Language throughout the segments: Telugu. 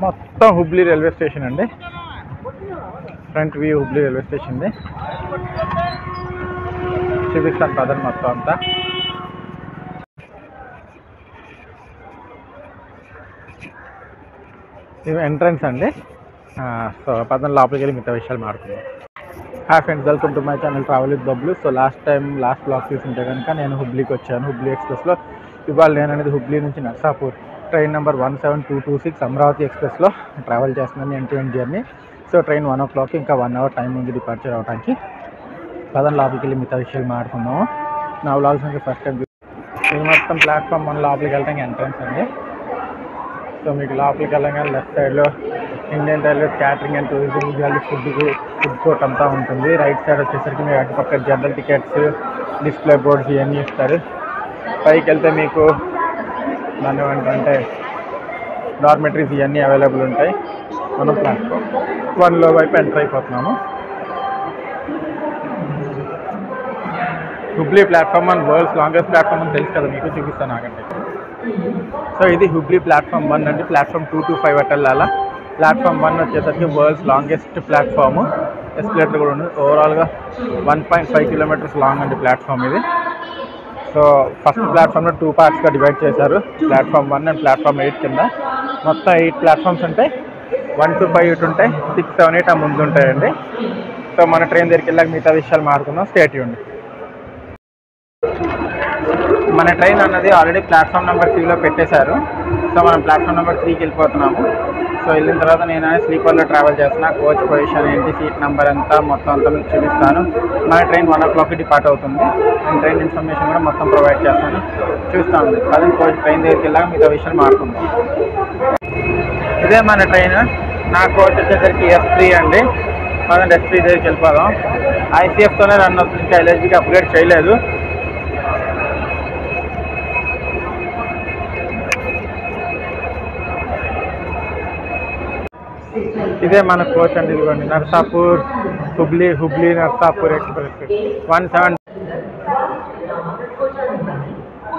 మొత్తం హుబ్లీ రైల్వే స్టేషన్ అండి. ఫ్రంట్ వ్యూ హుబ్లీ రైల్వే స్టేషన్ది. చూపిస్తాను పదండి మొత్తం అంతా. ఇది ఎంట్రన్స్ అండి. సో పదండి లోపలికి వెళ్ళి మిగతా విషయాలు మాట్లాడుకుందాం. Hi friends, welcome to my channel travel with Bablu. So last blog చూస్తుంటే కనుక నేను హుబ్లీకి వచ్చాను. హుబ్లీ ఎక్స్ప్రెస్లో. ఇవాళ నేను అనేది హుబ్లీ నుంచి నర్సాపూర్ ట్రైన్ నెంబర్ 17226 అమరావతి ఎక్స్ప్రెస్లో ట్రావెల్ చేస్తున్నాను. End journey. So train 1 o'clock, ఇంకా 1 hour టైం ఉంది డిపార్చర్ అవడానికి. పదండి లోపలికి వెళ్ళి మిగతా విషయాలు మాట్లాడుకుందాము. నా వ్లాగ్స్ నుంచి ఫస్ట్ టైం ఇది మొత్తం ప్లాట్ఫామ్ 1 లోపలికి వెళ్ళడానికి ఎంట్రన్స్ అండి. సో మీకు లోపలికి వెళ్ళగానే లెఫ్ట్ సైడ్లో Indian railways catering and tourism food court అంతా ఉంటుంది. రైట్ సైడ్ వచ్చేసరికి మీరు అటుపక్క జనరల్ టికెట్స్, డిస్ప్లే బోర్డ్స్ ఇవన్నీ ఇస్తారు. పైకి వెళ్తే మీకు దాన్ని ఏమంటే డార్మెటరీస్ ఇవన్నీ అవైలబుల్ ఉంటాయి. మనం ప్లాట్ఫామ్ 1లో వైపు ఎంటర్ అయిపోతున్నాము. Hubli platform 1 world's longest platform అని తెలుసు కదా మీకు, చూపిస్తాను ఆగండి. సో ఇది హుబ్లీ ప్లాట్ఫామ్ 1 అండి. Platform 2 to 5 అట్టెళ్ళాలా. ప్లాట్ఫామ్ 1 వచ్చేసరికి వరల్డ్స్ లాంగెస్ట్ ప్లాట్ఫామ్. ఎస్కలేటర్ కూడా ఉంది. ఓవరాల్గా 1.5 kilometers లాంగ్ అండి ప్లాట్ఫామ్ ఇది. సో ఫస్ట్ ప్లాట్ఫామ్లో 2 partsగా డివైడ్ చేశారు. ప్లాట్ఫామ్ 1 అండ్ ప్లాట్ఫామ్ 8 కింద. మొత్తం 8 ప్లాట్ఫామ్స్ ఉంటాయి. 1 to 5 ఇటు ఉంటాయి, 6, 7, 8 ఆ ముందు ఉంటాయండి. సో మన ట్రైన్ దగ్గరికి వెళ్ళాక మిగతా విషయాలు మాట్లాడుకుందాం. Stay tuned. మన ట్రైన్ అన్నది ఆల్రెడీ ప్లాట్ఫామ్ నెంబర్ 3లో పెట్టేశారు. సో మనం ప్లాట్ఫామ్ నెంబర్ 3కి వెళ్ళిపోతున్నాము. సో వెళ్ళిన తర్వాత నేను స్లీపర్లో ట్రావెల్ చేస్తున్నా. కోచ్ పొజిషన్ ఏంటి, సీట్ నెంబర్ అంతా మొత్తం అంతా మీకు చూపిస్తాను. మన ట్రైన్ 1 o'clock డిపార్ట్ అవుతుంది. నేను ట్రైన్ ఇన్ఫర్మేషన్ కూడా మొత్తం ప్రొవైడ్ చేస్తాను, చూస్తాను. అదే కోచ్ ట్రైన్ దగ్గరికి వెళ్ళాక మిగతా విషయాలు మాట్లాడుకుందాం. ఇదే మన ట్రైన్. నా కోచ్ వచ్చేసరికి S3 అండి. పదండి S3 దగ్గరికి వెళ్ళిపోదాం. ICFతోనే రన్ అవుతుంది, ఇంకా LHBకి అప్గ్రేడ్ చేయలేదు. ఇదే మన కోచ్ అండి. ఇదిగోండి నర్సాపూర్ హుబ్లీ నర్సాపూర్ ఎక్స్ప్రెస్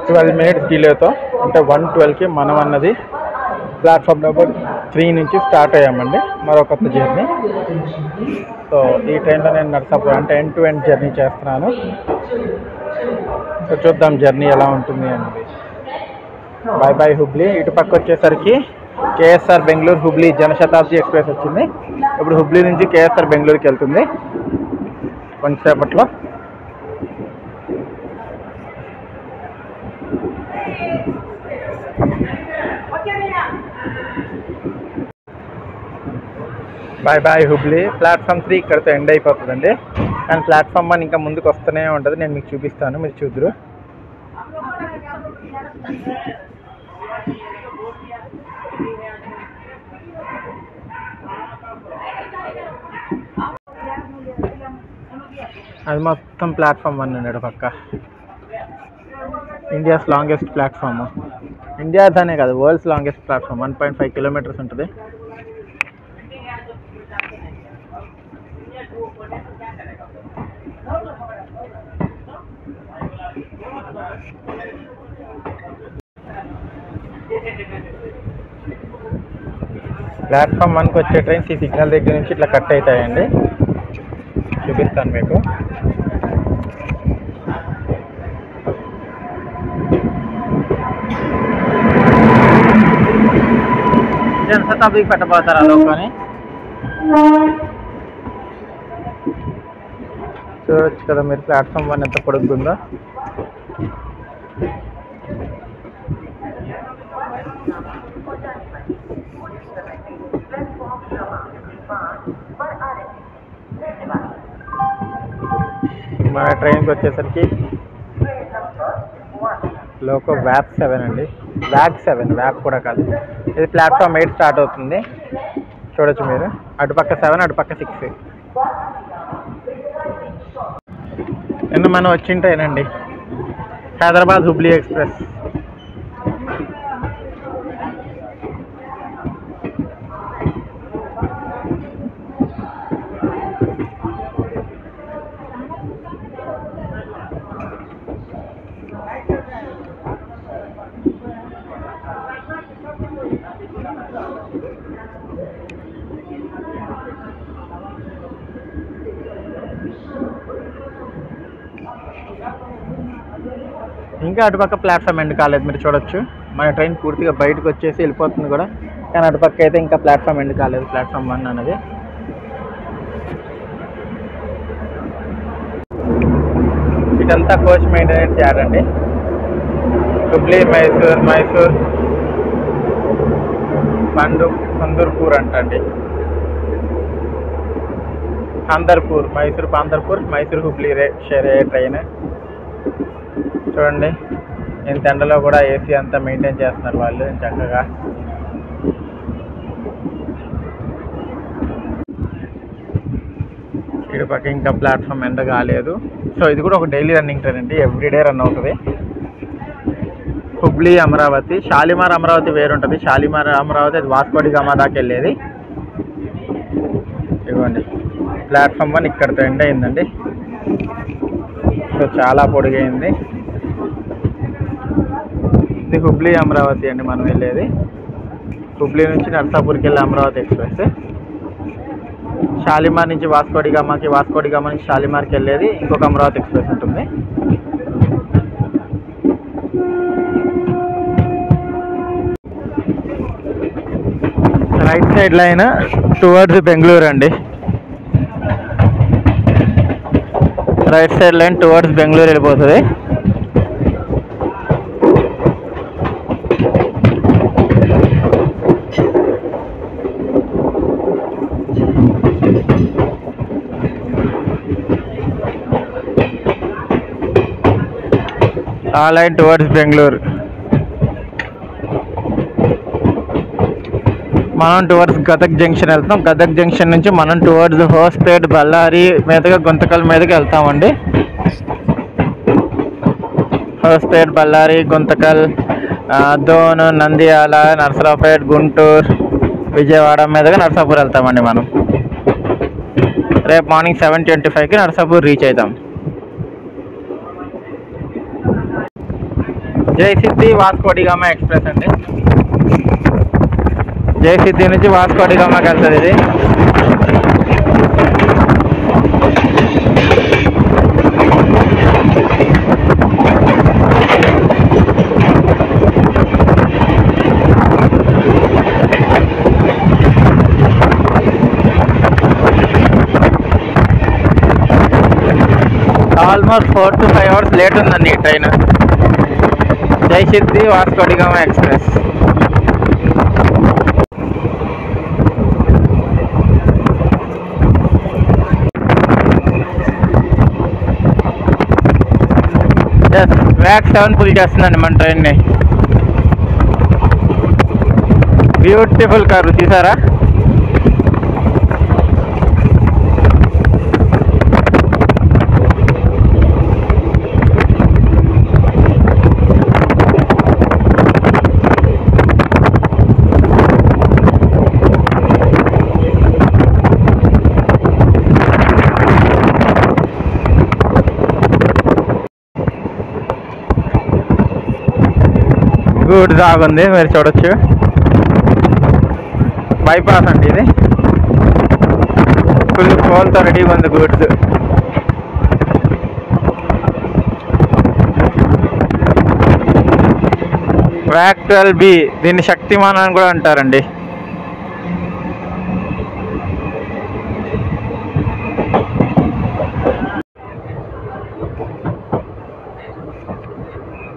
12 minutes డిలేతో, అంటే 1:12కి మనం అన్నది ప్లాట్ఫామ్ నెంబర్ 3 నుంచి స్టార్ట్ అయ్యామండి. మరో కొత్త జర్నీ. సో ఈ ట్రైన్లో నేను నర్సాపూర్ అంటే ఎండ్ టు ఎండ్ జర్నీ చేస్తున్నాను. సో చూద్దాం జర్నీ ఎలా ఉంటుంది అన్నది. Bye bye Hubli. ఇటు పక్క వచ్చేసరికి KSR బెంగళూరు హుబ్లీ జనశతాబ్ది ఎక్స్ప్రెస్ వచ్చింది. ఇప్పుడు హుబ్లీ నుంచి KSR బెంగళూరుకి వెళ్తుంది కొంచెంసేపట్లో. Bye bye Hubli. ప్లాట్ఫామ్ 3 ఇక్కడితో ఎండ్ అయిపోతుందండి. కానీ ప్లాట్ఫామ్ 1 ఇంకా ముందుకు వస్తూనే ఉంటుంది. నేను మీకు చూపిస్తాను, మీరు చూద్దరు. అది మొత్తం ప్లాట్ఫామ్ 1 అండి. పక్క ఇండియాస్ లాంగెస్ట్ ప్లాట్ఫామ్. ఇండియాదనే కాదు, వరల్డ్స్ లాంగెస్ట్ ప్లాట్ఫామ్. 1.5 kilometers ఉంటుంది. ప్లాట్ఫామ్ 1కి వచ్చే ట్రైన్స్ ఈ సిగ్నల్ దగ్గర నుంచి ఇట్లా కట్ అవుతాయండి. చూపిస్తాను మీకు. జనశతాబ్దికి పెట్టబోతారు అలోకని. చూడొచ్చు కదా మీరు ప్లాట్ఫామ్ 1 ఎంత పొడుగుందో. మన ట్రైన్కి వచ్చేసరికి లోకో వ్యాప్ 7 అండి. వ్యాక్ 7, వ్యాప్ కూడా కాదు. ఇది ప్లాట్ఫామ్ 8 స్టార్ట్ అవుతుంది. చూడొచ్చు మీరు. అటుపక్క 7, అటుపక్క 6. నిన్న మనం వచ్చింటేనండి హైదరాబాద్ హుబ్లీ ఎక్స్ప్రెస్. ఇంకా అటుపక్క ప్లాట్ఫామ్ ఎండ్ కాలేదు, మీరు చూడొచ్చు. మన ట్రైన్ పూర్తిగా బయటకు వచ్చేసి వెళ్ళిపోతుంది కూడా, కానీ అటుపక్క అయితే ఇంకా ప్లాట్ఫామ్ ఎండ్ కాలేదు, ప్లాట్ఫామ్ 1 అనేది. ఇదంతా కోచ్ మెయింటెనెన్స్ యార్డ్ అండి. హుబ్లీ, మైసూర్ పందర్పూర్ అంటండి. పాందర్పూర్ మైసూర్ హుబ్లీ ట్రైన్. చూడండి, ఇంత ఎండలో కూడా ఏసీ అంతా మెయింటైన్ చేస్తున్నారు వాళ్ళు చక్కగా. ఇటు పక్క ఇంకా ప్లాట్ఫామ్ ఎండ కాలేదు. సో ఇది కూడా ఒక డైలీ రన్నింగ్ ట్రైన్ అండి, ఎవ్రీడే రన్ అవుతుంది. హుబ్లీ అమరావతి, షాలిమార్ అమరావతి వేరుంటుంది. షాలిమార్ అమరావతి అది వాస్కోడి గామా దాకా వెళ్ళేది. ఇవ్వండి, ప్లాట్ఫామ్ 1 ఇక్కడితో ఎండ్ అయిందండి. సో చాలా పొడిగైంది. ఇది హుబ్లీ అమరావతి అండి మనం వెళ్ళేది. హుబ్లీ నుంచి నర్సాపూర్కి వెళ్ళే అమరావతి ఎక్స్ప్రెస్. షాలిమార్ నుంచి వాస్కోడి గామా నుంచి షాలిమార్కి వెళ్ళేది ఇంకొక అమరావతి ఎక్స్ప్రెస్ ఉంటుంది. Right side line towards Bengaluru అండి. Right side line towards Bengaluru వెళ్ళిపోతుంది. ఆ లైన్ టువర్డ్స్ బెంగళూరు. మనం టువర్డ్స్ గదగ్ జంక్షన్ వెళ్తాం. గదగ్ జంక్షన్ నుంచి మనం టువర్డ్స్ హోస్పేట్, బళ్ళారి మీదుగా గుంతకల్ మీదకి వెళ్తామండి. హోస్పేట్, బళ్ళారి, గుంతకల్, దోన్, నంద్యాల, నర్సరావుపేట్, గుంటూరు, విజయవాడ మీదుగా నర్సాపూర్ వెళ్తామండి మనం. రేపు మార్నింగ్ 7:25కి నర్సాపూర్ రీచ్ అవుతాం. జయసిద్ధి వాస్కోడి గామా ఎక్స్ప్రెస్ అండి. జయసిద్ధి నుంచి వాస్కోడి గామాకి వెళ్తుంది ఇది. ఆల్మోస్ట్ 4 to 5 hours లేట్ ఉందండి ఈ train. Jasidih Vasco da Gama express. వ్యాక్ 7 పుల్ చేస్తుందండి మన ట్రైన్ని. బ్యూటిఫుల్ కారు చూసారా. గూడ్స్ ఆగుంది, మీరు చూడొచ్చు. బైపాస్ అండి ఇది. ఫుల్ కోల్తో రెడీగా ఉంది గూడ్స్. వ్యాక్ 12B, దీన్ని శక్తిమాన్ అని కూడా అంటారండి.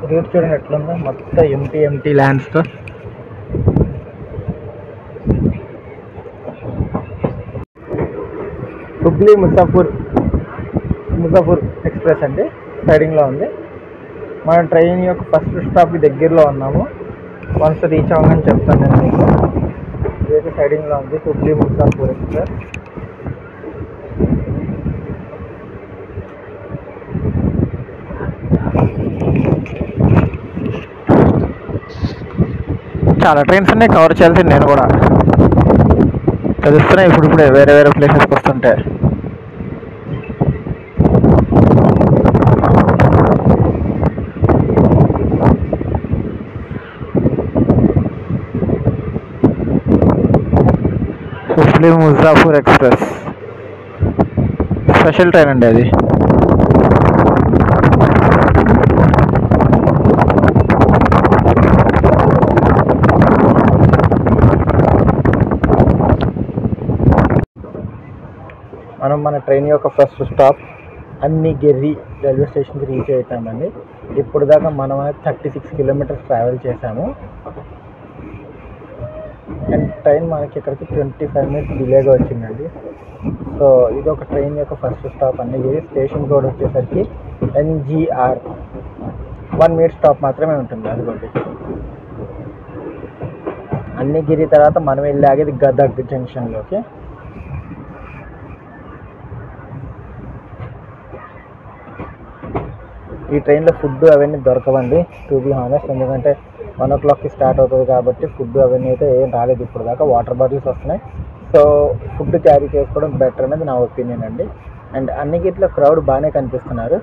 రూట్ చూడండి ఎట్లుందో, మొత్తం ఎంటీ ల్యాండ్స్తో. హుబ్లీ ముజాఫర్ ఎక్స్ప్రెస్ అండి, సైడింగ్లో ఉంది. మనం ట్రైన్ యొక్క ఫస్ట్ స్టాప్కి దగ్గరలో ఉన్నాము. వన్స్ రీచ్ అవ్వగానే చెప్తాను నేను మీకు. ఇదైతే సైడింగ్లో ఉంది హుబ్లీ ముజాఫర్ ఎక్స్ప్రెస్. చాలా ట్రైన్స్ అన్నీ కవర్ చేయాల్సింది నేను కూడా. తెలుస్తున్నాయి ఇప్పుడే వేరే ప్లేసెస్కి వస్తుంటే. Hubli Muzaffar express special train అండి అది. మనం మన ట్రైన్ యొక్క ఫస్ట్ స్టాప్ అన్నిగిరి రైల్వే స్టేషన్కి రీచ్ అవుతామండి. ఇప్పుడు దాకా మనం 36 కిలోమీటర్స్ ట్రావెల్ చేసాము. అండ్ ట్రైన్ మనకి ఇక్కడికి 25 మినిట్స్ డిలేగా వచ్చిందండి. సో ఇది ఒక ట్రైన్ యొక్క first stop Annigeri. Station code వచ్చేసరికి NGR. 1 మినిట్ స్టాప్ మాత్రమే ఉంటుంది. అదిగోండి అన్నిగిరి తర్వాత మనం వెళ్ళి ఆగేది గదగ్ జంక్షన్లోకి. ఈ ట్రైన్లో ఫుడ్ అవన్నీ దొరకవండి టు బీ హానెస్ట్, ఎందుకంటే 1 o'clockకి స్టార్ట్ అవుతుంది కాబట్టి ఫుడ్ అవన్నీ అయితే ఏం రాలేదు ఇప్పుడు దాకా. వాటర్ బాటిల్స్ వస్తున్నాయి. సో ఫుడ్ క్యారీ చేసుకోవడం బెటర్ అనేది నా ఒపీనియన్ అండి. అండ్ అన్నిగిట్లో క్రౌడ్ బాగానే కనిపిస్తున్నారు,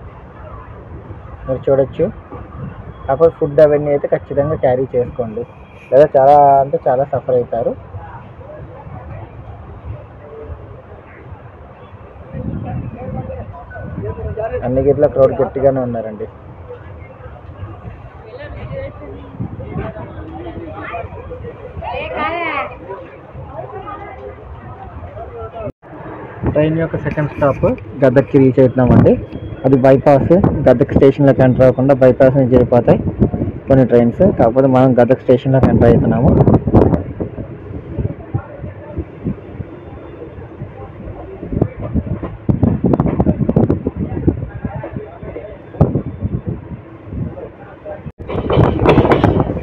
మీరు చూడొచ్చు. కాకపోతే ఫుడ్ అవన్నీ అయితే ఖచ్చితంగా క్యారీ చేసుకోండి, లేదా చాలా సఫర్ అవుతారు. అన్నిగిట్లో క్రౌడ్ గట్టిగానే ఉన్నారండి. ట్రైన్ యొక్క సెకండ్ స్టాప్ గదగ్కి రీచ్ అవుతున్నామండి. అది బైపాస్. గదగ్ స్టేషన్లోకి ఎంటర్ అవ్వకుండా బైపాస్ నుంచి వెళ్ళిపోతాయి కొన్ని ట్రైన్స్. కాకపోతే మనం గదగ్ స్టేషన్లోకి ఎంటర్ అవుతున్నాము.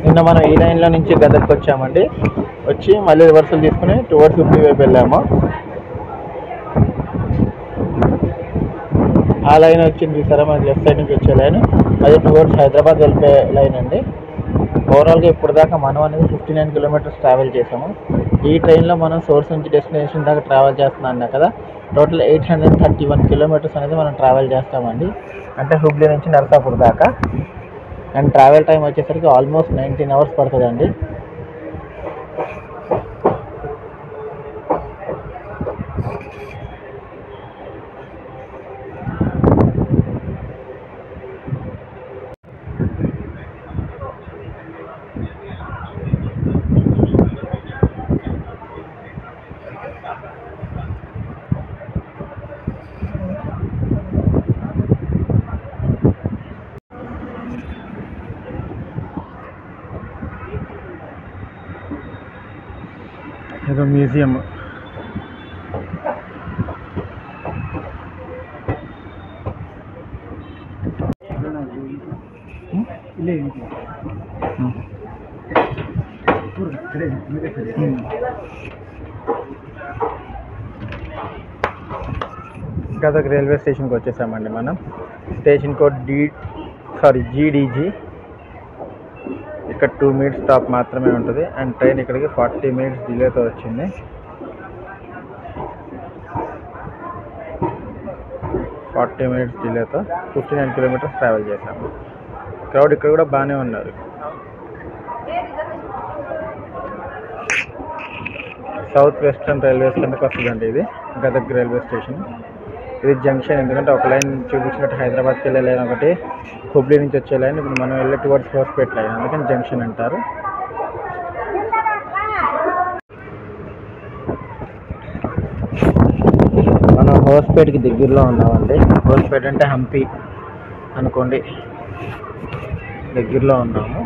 నిన్న మనం ఈ లైన్లో నుంచి గదగ్కి వచ్చామండి. వచ్చి మళ్ళీ రివర్సల్ తీసుకుని టువర్డ్స్ హుబ్లీ వైపు వెళ్ళాము. ఆ లైన్ వచ్చింది చూసారా, మనకి లెఫ్ట్ సైడ్ నుంచి వచ్చే లైన్, అది టువర్డ్స్ హైదరాబాద్ వెళ్ళిపోయే లైన్ అండి. ఓవరాల్గా ఇప్పుడు దాకా మనం అనేది 59 కిలోమీటర్స్ ట్రావెల్ చేసాము. ఈ ట్రైన్లో మనం సోర్స్ నుంచి డెస్టినేషన్ దాకా ట్రావెల్ చేస్తున్నాం అన్నా కదా. టోటల్ 831 కిలోమీటర్స్ అనేది మనం ట్రావెల్ చేస్తామండి, అంటే హుబ్లీ నుంచి నర్సాపూర్ దాకా. అండ్ ట్రావెల్ టైం వచ్చేసరికి ఆల్మోస్ట్ 19 అవర్స్ పడుతుందండి. ఏదో మ్యూజియం. గదగ్ రైల్వే స్టేషన్కి వచ్చేసామండి మనం. Station code GDG. ఇక్కడ 2 మినిట్స్ స్టాప్ మాత్రమే ఉంటుంది. అండ్ ట్రైన్ ఇక్కడికి 40 మినిట్స్ డిలేతో వచ్చింది. 40 మినిట్స్ డిలేతో 59 కిలోమీటర్స్ ట్రావెల్ చేశాము. క్రౌడ్ ఇక్కడ కూడా బాగానే ఉన్నారు. సౌత్ వెస్టర్న్ రైల్వేస్ కిందకి వస్తుందండి ఇది గదగ్ రైల్వే స్టేషన్. ఇది జంక్షన్, ఎందుకంటే ఒక లైన్ చూపించినట్టు హైదరాబాద్కి వెళ్ళే లైన్ ఒకటి, హుబ్లీ నుంచి వచ్చే లైన్, ఇప్పుడు మనం వెళ్ళే టువర్డ్స్ హోస్పేట్ లైన్, అందుకని జంక్షన్ అంటారు. మనం హోస్పేట్కి దగ్గరలో ఉన్నామండి. హోస్పేట్ అంటే హంపి అనుకోండి, దగ్గరలో ఉన్నాము.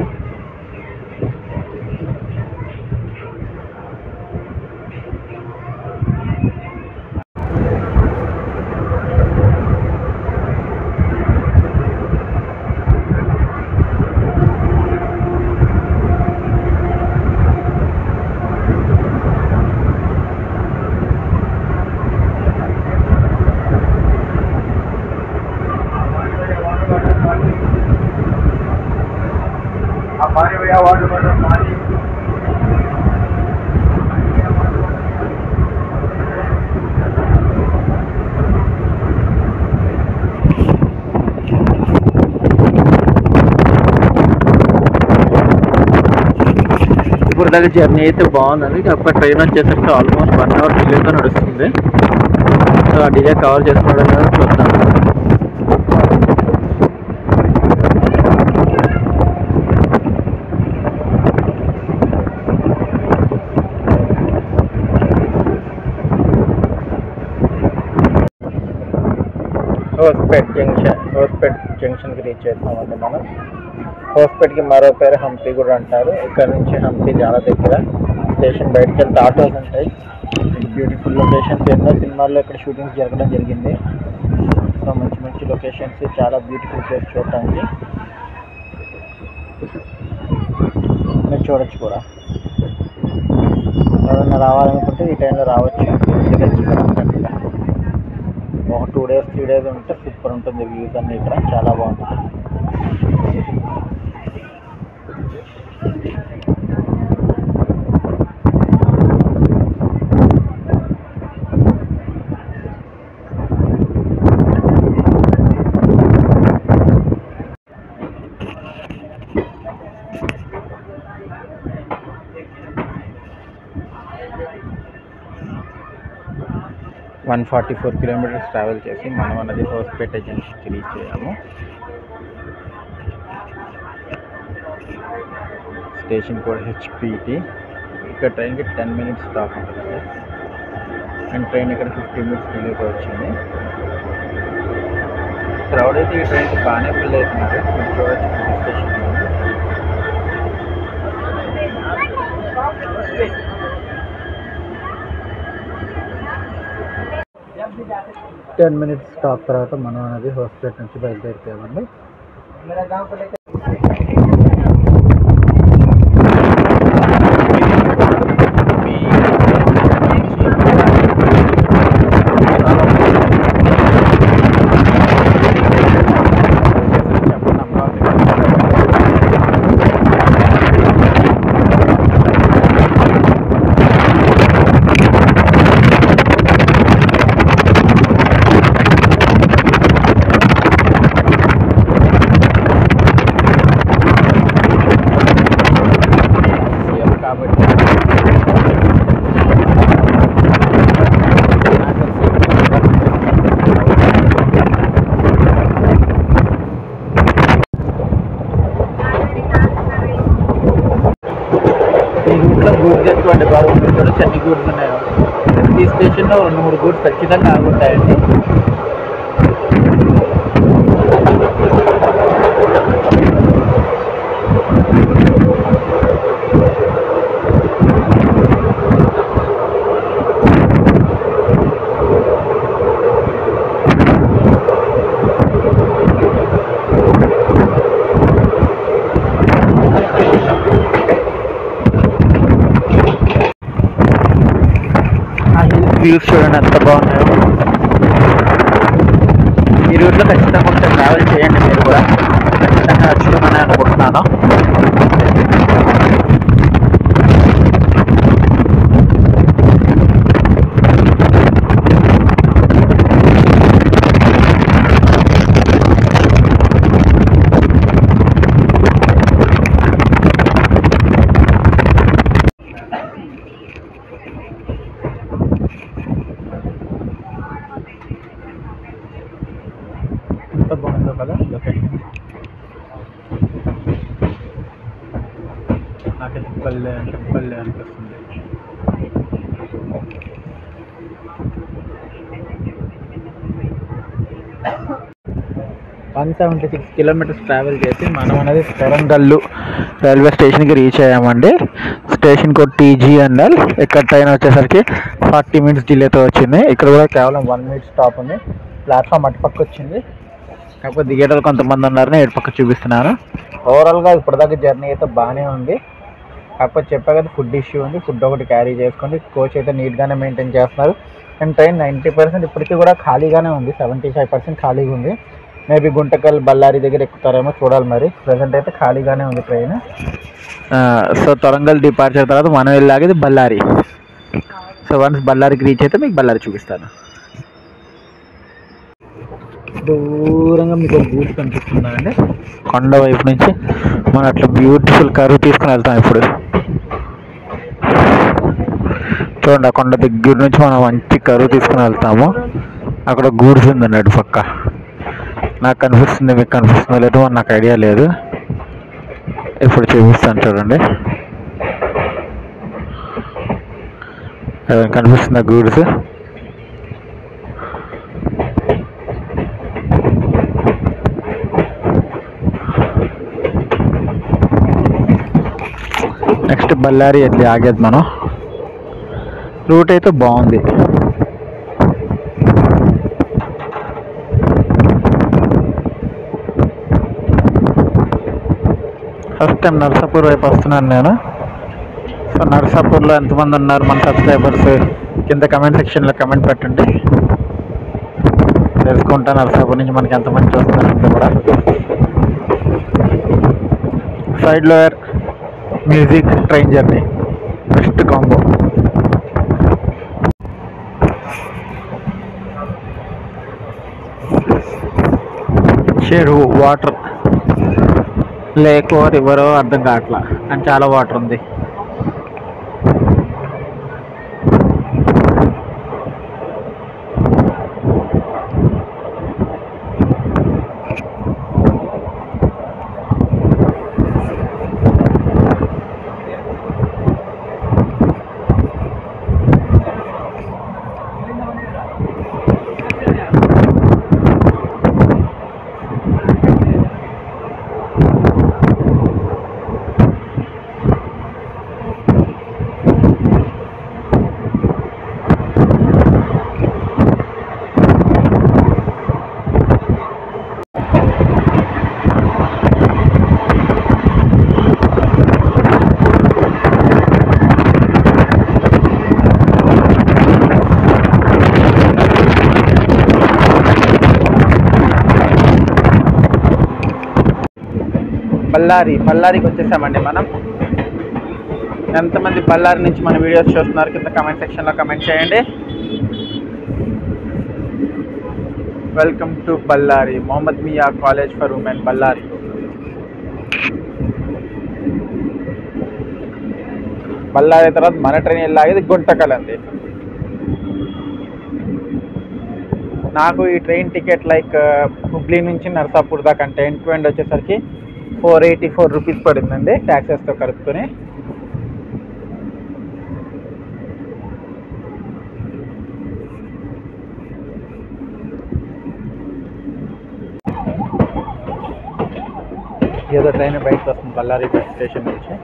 ఇప్పుడు దాకా జర్నీ అయితే బాగుందండి. కాకపోతే ట్రైన్ వచ్చేసరికి ఆల్మోస్ట్ 1 అవర్ డిలేతో నడుస్తుంది. సో ఆ డిలే కవర్ చేసుకోవడం చూద్దాం. హోస్పేట్ జంక్షన్కి రీచ్ అవుతామండి మనం. హోస్పేట్కి మరో పేరు హంపి కూడా అంటారు. ఇక్కడ నుంచి హంపి చాలా దగ్గర. స్టేషన్ బయటకు వెళ్తే ఆటోస్ ఉంటాయి. బ్యూటిఫుల్ లొకేషన్స్, ఎన్నో సినిమాల్లో ఇక్కడ షూటింగ్స్ జరగడం జరిగింది. సో మంచి మంచి లొకేషన్స్, చాలా బ్యూటిఫుల్ ప్లేస్ చూడటానికి మీరు చూడొచ్చు కూడా. ఎవరైనా రావాలనుకుంటే ఈ టైంలో రావచ్చు. ఒక 2 days 3 days ఉంటే సూపర్ ఉంటుంది. వ్యూస్ అన్నీ ఇక్కడ చాలా బాగుంటుంది. 144 kilometers ట్రావెల్ చేసి మనం అన్నది హోస్పేట జంక్షన్కి రీచ్ అయ్యాము. Station code HPT. ఇక్కడ ట్రైన్కి 10 minutes స్టాప్ ఉంటుంది. అండ్ ట్రైన్ ఇక్కడ 50 minutes డిలేతో వచ్చింది. క్రౌడ్ అయితే ఈ ట్రైన్కి బాగానే ఫిల్ అవుతున్నారు. మీరు చూడొచ్చు స్టేషన్ 10 minutes స్టాప్ తర్వాత మనం అనేది హోస్పేట నుంచి బయలుదేరిపోయామండి. గూడ్స్ ఎక్కువండి, బాగుంటుంది. చెన్ని గూడ్స్ ఉన్నాయి. ప్రతి స్టేషన్లో 2-3 గూడ్స్ ఖచ్చితంగా ఆగుంటాయండి. వ్యూస్ చూడండి ఎంత బాగున్నాయో. ఈ రూట్లో ఖచ్చితంగా కొంచెం ట్రావెల్ చేయండి. మీరు కూడా ఖచ్చితంగా నచ్చుతుందని అనుకుంటున్నాను. ఎంత బాగుందో కదా లొకేషన్. నాకైతే పల్లె అనిపిస్తుంది. వన్ 176 kilometers ట్రావెల్ చేసి మనం అనేది తరంగల్లు రైల్వే స్టేషన్కి రీచ్ అయ్యామండి. Station code TGNL. ఇక్కడ ట్రైన్ వచ్చేసరికి 40 minutes డిలేతో వచ్చింది. ఇక్కడ కూడా కేవలం 1 minute స్టాప్ ఉంది. ప్లాట్ఫామ్ అటుపక్క వచ్చింది. కాకపోతే దిగేటోళ్ళు కొంతమంది ఉన్నారని ఇటు పక్క చూపిస్తున్నాను. ఓవరాల్గా ఇప్పటిదాకా జర్నీ అయితే బాగానే ఉంది. కాకపోతే చెప్పా కదా ఫుడ్ ఇష్యూ ఉంది. ఫుడ్ ఒకటి క్యారీ చేసుకోండి. కోచ్ అయితే నీట్గానే మెయింటైన్ చేస్తున్నారు. అండ్ ట్రైన్ 90% ఇప్పటికీ కూడా ఖాళీగానే ఉంది. 75% ఖాళీగా ఉంది. మేబీ గుంటకల్ బళ్ళారి దగ్గర ఎక్కుతారేమో చూడాలి. మరి ప్రజెంట్ అయితే ఖాళీగానే ఉంది ట్రైన్. సో తరంగల్ డిపార్చర్ తర్వాత మనం వెళ్ళాగేది బళ్ళారి. సో వన్స్ బళ్ళారికి రీచ్ అయితే మీకు బళ్ళారి చూపిస్తాను. దూరంగా మీకు ఒక బూట్ కనిపిస్తుందా అండి? కొండ వైపు నుంచి మనం అట్లా బ్యూటిఫుల్ కర్వ్ తీసుకుని వెళ్తాం. ఇప్పుడు చూడండి, ఆ కొండ దగ్గర నుంచి మనం మంచి కర్వ్ తీసుకుని వెళ్తాము. అక్కడ గూడ్స్ ఉందండి అటు పక్క. నాకు కనిపిస్తుంది, మీకు కనిపిస్తుందో లేదో నాకు ఐడియా లేదు. ఇప్పుడు చూపిస్తాను చూడండి. కనిపిస్తుందా గూడ్స్? బళ్ళారి ఎట్లా ఆగేది మనం. రూట్ అయితే బాగుంది. ఫస్ట్ టైం నర్సాపూర్ వైపు వస్తున్నాను నేను. సో నర్సాపూర్లో ఎంతమంది ఉన్నారు మన సబ్స్క్రైబర్స్ కింద కమెంట్ సెక్షన్లో కమెంట్ పెట్టండి, తెలుసుకుంటా నర్సాపూర్ నుంచి మనకి ఎంతమంది చూస్తున్నారంటే కూడా. సైడ్లో music, train journey best combo. చెరువు, వాటర్, లేకో రివరో అర్థం కావట్లా, కానీ చాలా వాటర్ ఉంది. బళ్ళారికి వచ్చేసామండి మనం. ఎంతమంది బళ్ళారి నుంచి మన వీడియోస్ చూస్తున్నారు కింద కమెంట్ సెక్షన్లో కమెంట్ చేయండి. Welcome to Bellary, Mohammed Miya college for women Bellary. Bellary తర్వాత మన ట్రైన్ వెళ్ళాగేది గుంతకల్ అండి. నాకు ఈ ట్రైన్ టికెట్ లైక్ హుబ్లీ నుంచి నర్సాపూర్ దాకా అంటే ఎండ్ టు ఎండ్ వచ్చేసరికి 484 రూపీస్ పడిందండి ట్యాక్సెస్తో కలుపుకొని. ఏదో ట్రైన్ బయటకు వస్తుంది బళ్ళారి స్టేషన్ నుంచి.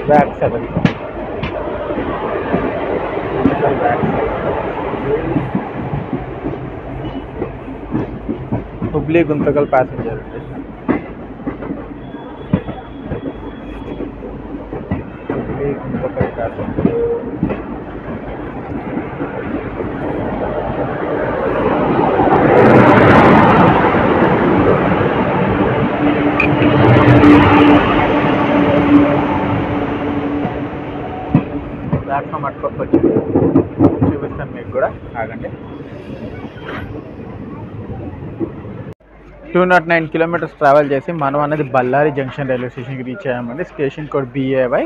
Back side Hubli Guntakal passenger అండి. హుబ్లీ గుంతకల్ ప్యాసింజర్. ప్లాట్ఫామ్ అటుపక్క వచ్చింది, చూపిస్తాను మీకు కూడా, ఆగండి. 209 కిలోమీటర్స్ ట్రావెల్ చేసి మనం అనేది బళ్ళారి జంక్షన్ రైల్వే స్టేషన్కి రీచ్ అయ్యామండి. Station code BAY.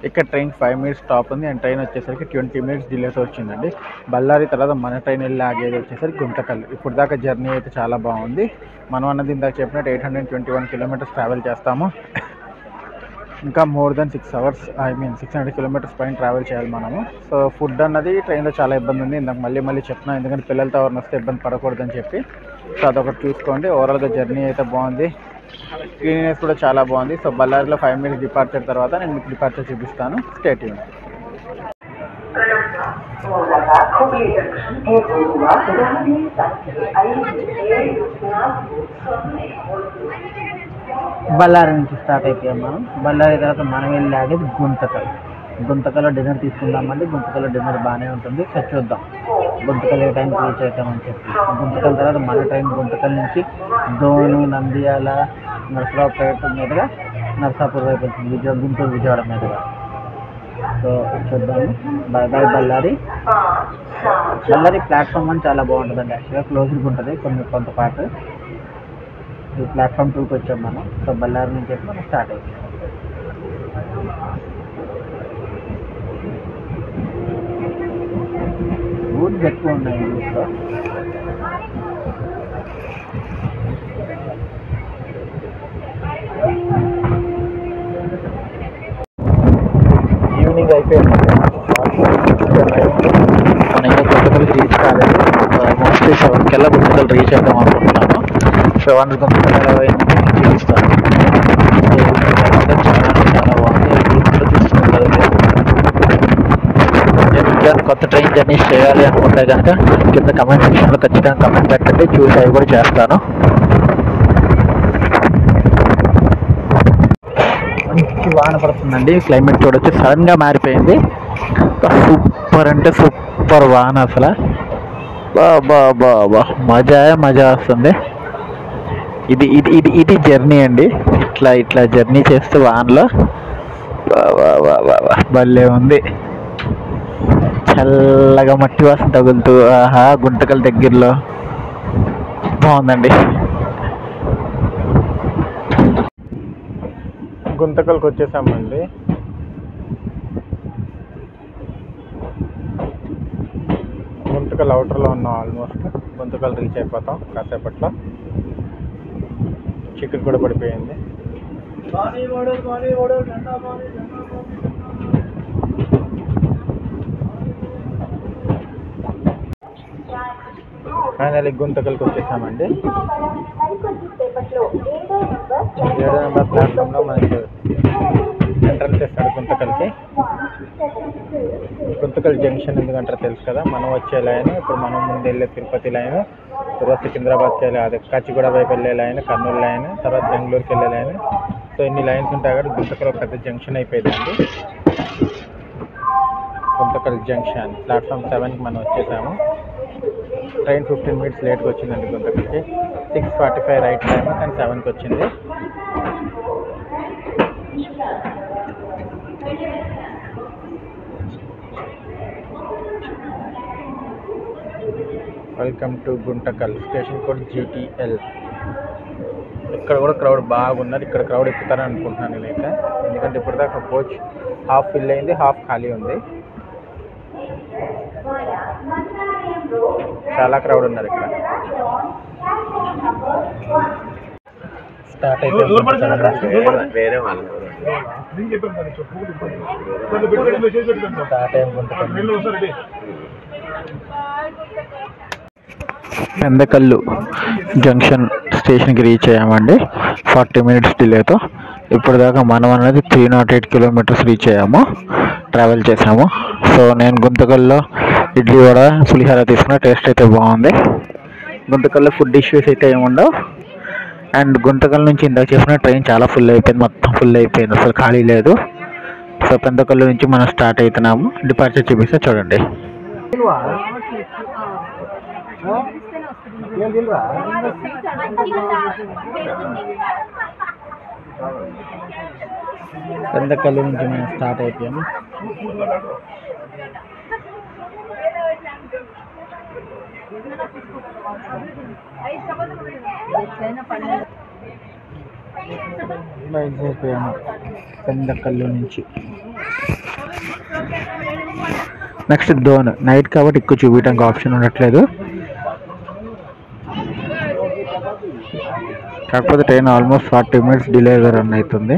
ఇక్కడ ట్రైన్ 5 మినిట్స్ స్టాప్ ఉంది అండ్ ట్రైన్ వచ్చేసరికి 20 మినిట్స్ డిలేతో వచ్చిందండి. బళ్ళారి తర్వాత మన ట్రైన్ వెళ్ళి ఆగేది వచ్చేసరికి గుంతకల్. ఇప్పుడు దాకా జర్నీ అయితే చాలా బాగుంది. మనం అన్నది ఇందాక చెప్పినట్టు 821 కిలోమీటర్స్ ట్రావెల్ చేస్తాము. ఇంకా మోర్ దెన్ 6 అవర్స్, 600 కిలోమీటర్స్ పైన ట్రావెల్ చేయాలి మనము. సో ఫుడ్ అన్నది ట్రైన్లో చాలా ఇబ్బంది ఉంది, ఇందాక మళ్ళీ చెప్తున్నాను, ఎందుకంటే పిల్లలతో ఎవరిని వస్తే ఇబ్బంది పడకూడదని చెప్పి. సో అదొకటి చూసుకోండి. ఓవరాల్గా జర్నీ అయితే బాగుంది, క్లీనినెస్ కూడా చాలా బాగుంది. సో బళ్ళారిలో 5 మినిట్స్ డిపార్చర్ తర్వాత నేను మీకు డిపార్చర్ చూపిస్తాను. Stay tune. బళ్ళారి నుంచి స్టార్ట్ అయిపోయాం మనం. బళ్ళారి తర్వాత మనం వెళ్ళి ఆగేది గుంతకల్. గుంతకల్లో డిన్నర్ తీసుకుందామండి. గుంతకల్లో డిన్నర్ బాగానే ఉంటుంది. సో చూద్దాం గుంతకల్ ఏ టైంకి రీచ్ అవుతామని చెప్పి. గుంతకల్ తర్వాత మన ట్రైన్ గుంతకల్ నుంచి ధోని, నంద్యాల, నరసరావుపేట మీదుగా నర్సాపూర్ వైపు వచ్చింది, గుంటూరు, విజయవాడ మీదుగా. సో చూద్దాము. Bye bye Bellary. Bellary platform అని చాలా బాగుంటుందండి. యాక్చువల్గా క్లోజ్గా ఉంటుంది కొంత పార్ట్. ఈ ప్లాట్ఫామ్ 2కి వచ్చాం మనం. సో బళ్ళారి నుంచి అయితే మనం స్టార్ట్ అయ్యాం. రూట్స్ ఎక్కువ ఉన్నాయి ఈ రూట్లో. ఈవినింగ్ అయిపోయింది. 7 కల్లా గుంతకల్ రీచ్ అవుతాం అనుకుంటున్నాను. 7 గుంతకల్ ఎలా అయింది చూపిస్తాను. చాలా బాగుంది. చూస్తున్నాను కదా మీరు కొత్త ట్రైన్ జర్నీ చేయాలి అనుకుంటే కనుక కింద కమెంట్ సెక్షన్లో ఖచ్చితంగా కమెంట్ పెట్టండి, చూసి అవి కూడా చేస్తాను. మంచి వాన పడుతుందండి. క్లైమేట్ చూడొచ్చు, సడన్గా మారిపోయింది. సూపర్ అంటే సూపర్ వాన అసలు. బా మజా వస్తుంది. ఇది ఇది ఇది ఇది జర్నీ అండి. ఇట్లా జర్నీ చేస్తూ వానలో భలే ఉంది. చల్లగా మట్టి వాసన తగులుతూ ఆహా గుంతకల్ దగ్గరలో బాగుందండి. గుంతకల్కి వచ్చేసామండి. గుంతకల్ అవుటర్లో ఉన్నాం. ఆల్మోస్ట్ గుంతకల్ రీచ్ అయిపోతాం కాసేపట్లో. చికెన్ కూడా పడిపోయింది. ఫైనల్లీ గుంతకల్కి వచ్చేసామండి. 7 నెంబర్ ప్లాట్ఫామ్లో మనకి ఎంట్రన్స్ చేస్తాడు గుంతకల్కి. గుంతకల్ జంక్షన్ ఎందుకంటారో తెలుసు కదా. మనం వచ్చే లైన్, ఇప్పుడు మనం ముందు వెళ్ళే తిరుపతి లైన్, తర్వాత సికింద్రాబాద్కి వెళ్ళే అదే కాచిగూడ వైపు వెళ్ళే లైన్, కర్నూలు లైన్, తర్వాత బెంగళూరుకి వెళ్ళే లైన్. సో ఇన్ని లైన్స్ ఉంటాయి కాబట్టి గుంతకల్ ఒక పెద్ద జంక్షన్ అయిపోయిందండి. గుంతకల్ జంక్షన్ ప్లాట్ఫామ్ 7కి మనం వచ్చేసాము. ట్రైన్ 15 minutes లేట్గా వచ్చిందండి గుంతకల్కి. 6:45 రైట్ టైం, కానీ 7కి వచ్చింది. Welcome to Guntakal. Station code GTL. ఇక్కడ కూడా క్రౌడ్ బాగున్నారు. ఇక్కడ క్రౌడ్ ఎక్కుతారని అనుకుంటున్నాను నేనైతే, ఎందుకంటే ఇప్పుడు దాకా కోచ్ హాఫ్ ఫిల్ అయింది, హాఫ్ ఖాళీ ఉంది. చాలా క్రౌడ్ ఉన్నారు ఇక్కడ. స్టార్ట్ అయితే పెందకల్లు జంక్షన్ స్టేషన్కి రీచ్ అయ్యామండి 40 minutes డిలేతో. ఇప్పుడు దాకా మనం అనేది 308 kilometers రీచ్ అయ్యాము, ట్రావెల్ చేసాము. సో నేను గుంతకల్లో ఇడ్లీ వడ పులిహోర తీసుకున్న, టేస్ట్ అయితే బాగుంది. గుంతకల్లో ఫుడ్ ఇష్యూస్ అయితే ఏముండవు. అండ్ గుంతకల్ నుంచి ఇందాక చేసిన ట్రైన్ చాలా ఫుల్ అయిపోయింది, మొత్తం ఫుల్ అయిపోయింది, అసలు ఖాళీ లేదు. సో పెందకల్లు నుంచి మనం స్టార్ట్ అవుతున్నాము. డిపార్చర్ చూపిస్తే చూడండి. పెందకల్లు నుంచి మనం స్టార్ట్ అయిపోయాము. బయలుదేరిపోయాము పెందకల్లు నుంచి. నెక్స్ట్ ధోన్. నైట్ కాబట్టి ఎక్కువ చూపించడానికి ఆప్షన్ ఉండట్లేదు, కాకపోతే ట్రైన్ ఆల్మోస్ట్ 40 minutes డిలేగా రన్ అవుతుంది.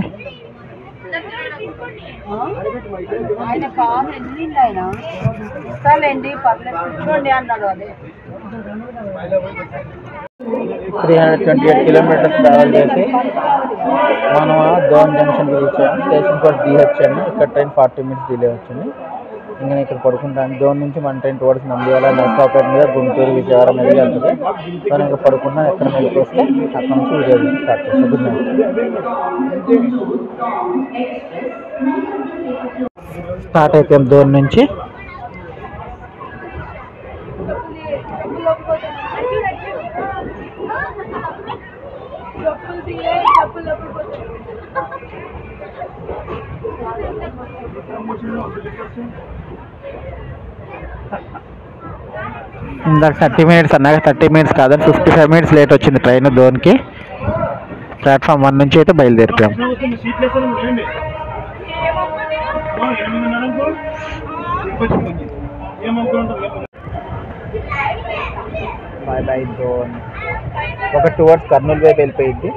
ఆయన కాదు వెళ్ళింది, ఆయన ఇస్తాలేండి పర్లేదు కూర్చోండి అన్నాడు. అదే 328 kilometers ట్రావెల్ చేసి మనం ధోన్ జంక్షన్కి రీచ్ అయ్యాము. Station code DHN. ఇక్కడ ట్రైన్ 40 minutes డిలే వచ్చింది. ఇంకా ఇక్కడ పడుకుంటాను. ధోన్ నుంచి మన ట్రైన్ టువర్డ్స్ నంద్యాల, నర్సాపేట మీద గుంటూరు, విజయవాడ మీద వెళ్తుంది. సో ఇంకా పడుకున్నా ఎక్కడ మీదకి వస్తే అక్కడ నుంచి వీడియో స్టార్ట్ చేస్తాను. Good night. స్టార్ట్ అయిపోయాం ధోన్ నుంచి. ఇందాక 30 minutes అన్నాక 30 minutes కాదని 55 minutes లేట్ వచ్చింది ట్రైన్ ధోన్కి. ప్లాట్ఫామ్ 1 నుంచి అయితే బయలుదేరిపోయాం. Bye bye Dhone. ఒక టువర్డ్స్ కర్నూలు వైపు వెళ్ళిపోయింది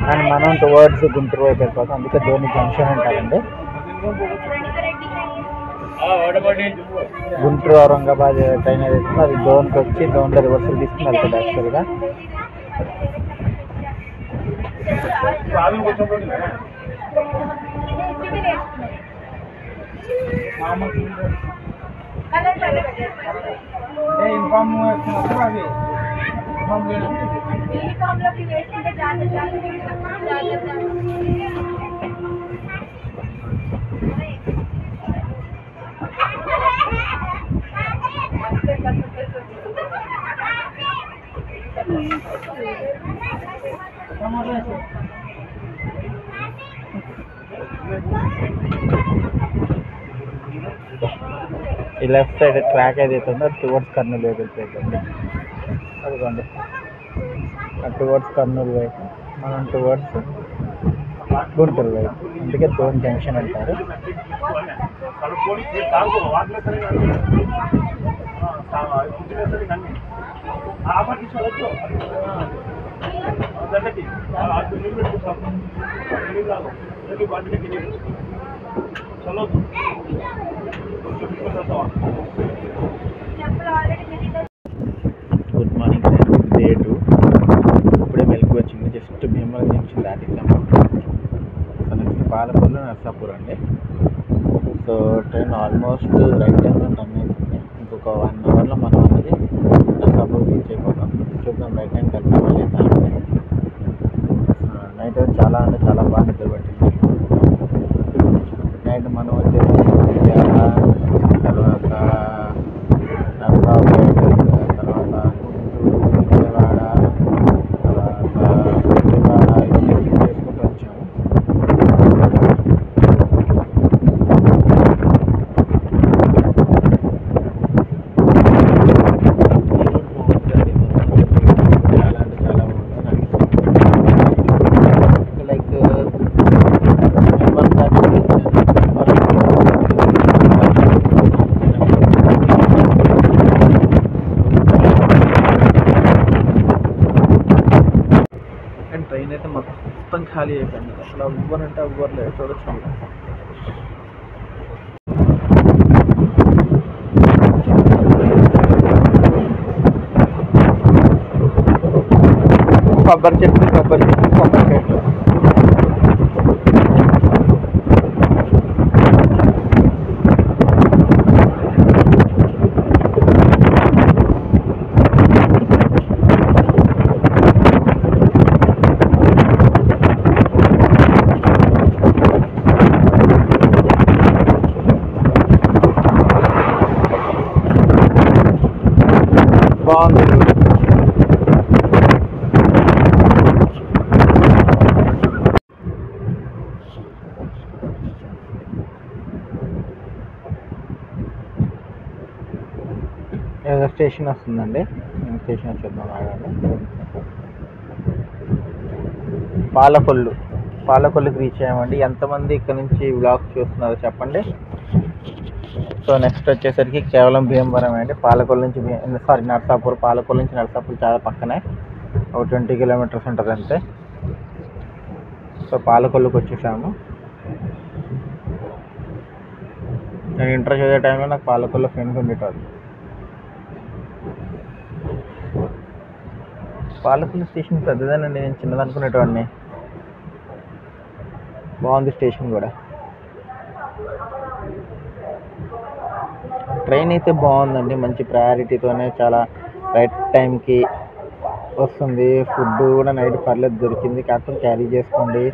అండ్ మనం టువర్డ్స్ గుంటూరు వైపు వెళ్ళిపోతాం. అందుకే ధోని జంక్షన్ అంటారండి. గుంటూరు ఔరంగాబాద్ ట్రైన్ ఏదైతే అది డోన్కి వచ్చి డోన్లో రివర్సల్ తీసుకుని వెళ్తుంది యాక్చువల్గా. ఈ లెఫ్ట్ సైడ్ ట్రాక్ ఏదైతే ఉందో అది టువర్డ్స్ కర్నూలు వైపు వెళ్తుంది. అదిగోండి టువర్డ్స్ కర్నూలు వైపు, మనం టువర్డ్స్ గుంటూరు వైపు, అందుకే దోన్ జంక్షన్ అంటారు. Good morning friends, day 2. ఇప్పుడే మెలకు వచ్చింది, జస్ట్ భీమవరం జంక్షన్ దాటిస్తాము. సో నెక్స్ట్ పాలకొల్లు, నర్సాపూర్ అండి. సో ట్రైన్ ఆల్మోస్ట్ రైట్ టైంలో రన్ అవుతుంది. ఇంకొక 1 అవర్లో మనం అనేది నర్సాపూర్ రీచ్ అయిపోతాం. చూద్దాం రైట్ టైంకి వెళ్తామా లేదా అంటే. నైట్ చాలా అంటే చాలా బాగా నిద్రపట్టింది. నైట్ మనం వచ్చేసి తర్వాత నర్సాపూర్, తర్వాత గుంటూరు, విజయవాడ, తర్వాత విజయవాడ ఇవన్నీ చేసుకుంటూ వచ్చాము. ట్రైన్ అయితే మొత్తం ఖాళీ అయిపోయింది, అసలు ఎవ్వరంటే ఎవ్వరు లేదు. చూడొచ్చు కొబ్బరి చెట్లు, కొబ్బరి చెట్లు. బాగుంది. ఏదో స్టేషన్ వస్తుందండి, స్టేషన్ వచ్చేద్దాం ఆగండి. పాలకొల్లుకి రీచ్ అయ్యామండి. ఎంతమంది ఇక్కడ నుంచి వ్లాగ్స్ చూస్తున్నారో చెప్పండి. సో నెక్స్ట్ వచ్చేసరికి కేవలం భీమవరం అండి. పాలకొల్లు నుంచి నర్సాపూర్. పాలకొల్లు నుంచి నర్సాపూర్ చాలా పక్కనే, ఒక 20 కిలోమీటర్స్ ఉంటుంది అంతే. సో పాలకొల్లుకి వచ్చేసాము. నేను ఇంటర్ చదివే టైంలో నాకు పాలకొల్లు ఫ్రెండ్స్ ఉండేటోళ్ళు. పాలకొల్లు స్టేషన్ పెద్దదేనండి, నేను చిన్నది అనుకునేటవాడిని. బాగుంది స్టేషన్ కూడా. ట్రైన్ అయితే బాగుందండి, మంచి ప్రయారిటీతోనే చాలా రైట్ టైంకి వస్తుంది. ఫుడ్ కూడా నైట్ పర్లేదు దొరికింది, కాకపోతే క్యారీ చేసుకోండి.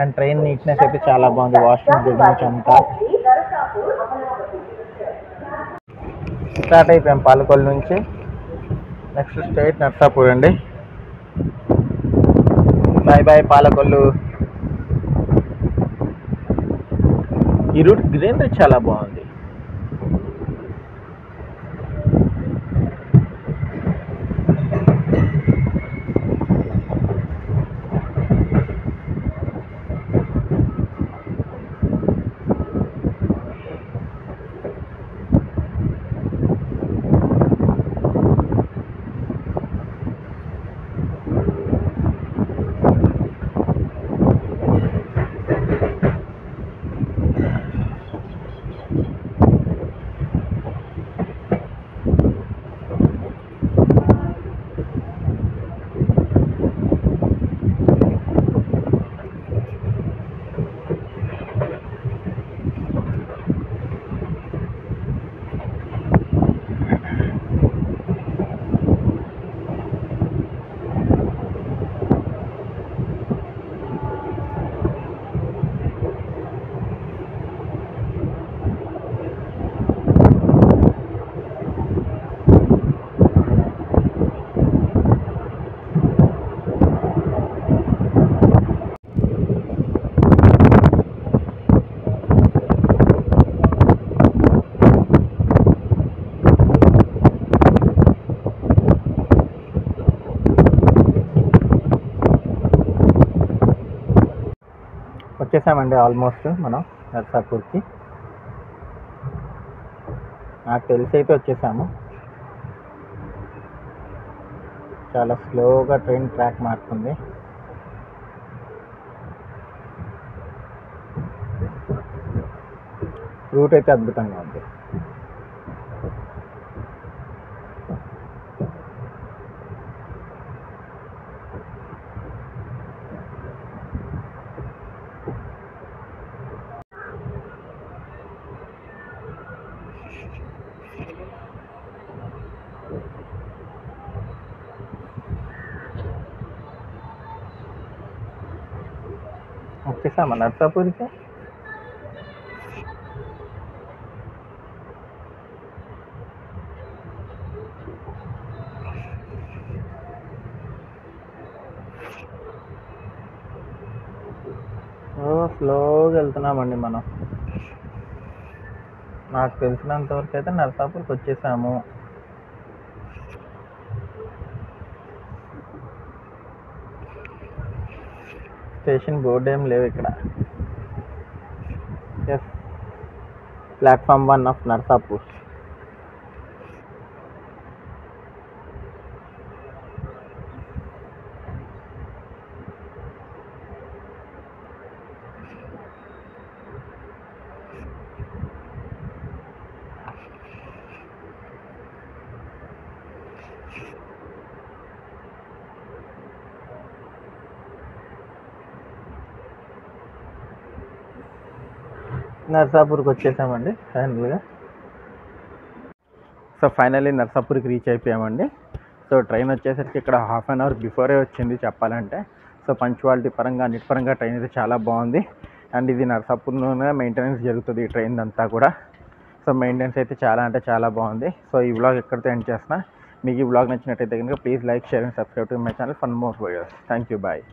అండ్ ట్రైన్ నీట్నెస్ అయితే చాలా బాగుంది, వాష్రూమ్ గురించి అంతా. స్టార్ట్ అయిపోయాం పాలకొల్లు నుంచి. నెక్స్ట్ స్ట్రైట్ నర్సాపూర్ అండి. Bye bye Palakollu. ఈ రూట్ గ్రీనరీ చాలా బాగుంది. వచ్చేసామండి ఆల్మోస్ట్ మనం నర్సాపూర్కి. నాకు తెలిసి అయితే వచ్చేసాము. చాలా స్లోగా ట్రైన్ ట్రాక్ మారుతుంది. రూట్ అయితే అద్భుతంగా ఉంది. వచ్చేసామా నర్సాపూర్కి? స్లోగా వెళ్తున్నామండి మనం. నాకు తెలిసినంత వరకు అయితే నర్సాపూర్కి వచ్చేసాము. స్టేషన్ బోర్డు ఏం లేవు ఇక్కడ. Yes, platform 1 of Narsapur. నర్సాపూర్కి వచ్చేసామండి ఫైనల్గా. సో ఫైనల్లీ నర్సాపూర్కి రీచ్ అయిపోయామండి. సో ట్రైన్ వచ్చేసరికి ఇక్కడ హాఫ్ అన్ అవర్ బిఫోరే వచ్చింది చెప్పాలంటే. సో పంచువాలిటీ పరంగా అన్నిటి పరంగా ట్రైన్ అయితే చాలా బాగుంది. అండ్ ఇది నర్సాపూర్లోనే మెయింటెనెన్స్ జరుగుతుంది ఈ ట్రైన్ అంతా కూడా. సో మెయింటెనెన్స్ అయితే చాలా అంటే చాలా బాగుంది. సో ఈ వ్లాగ్ ఎక్కడితో ఎండ్ చేస్తున్నా. మీకు ఈ వ్లాగ్ నచ్చినట్టయితే కనుక please like, share and subscribe to my channel for more videos. Thank you, bye.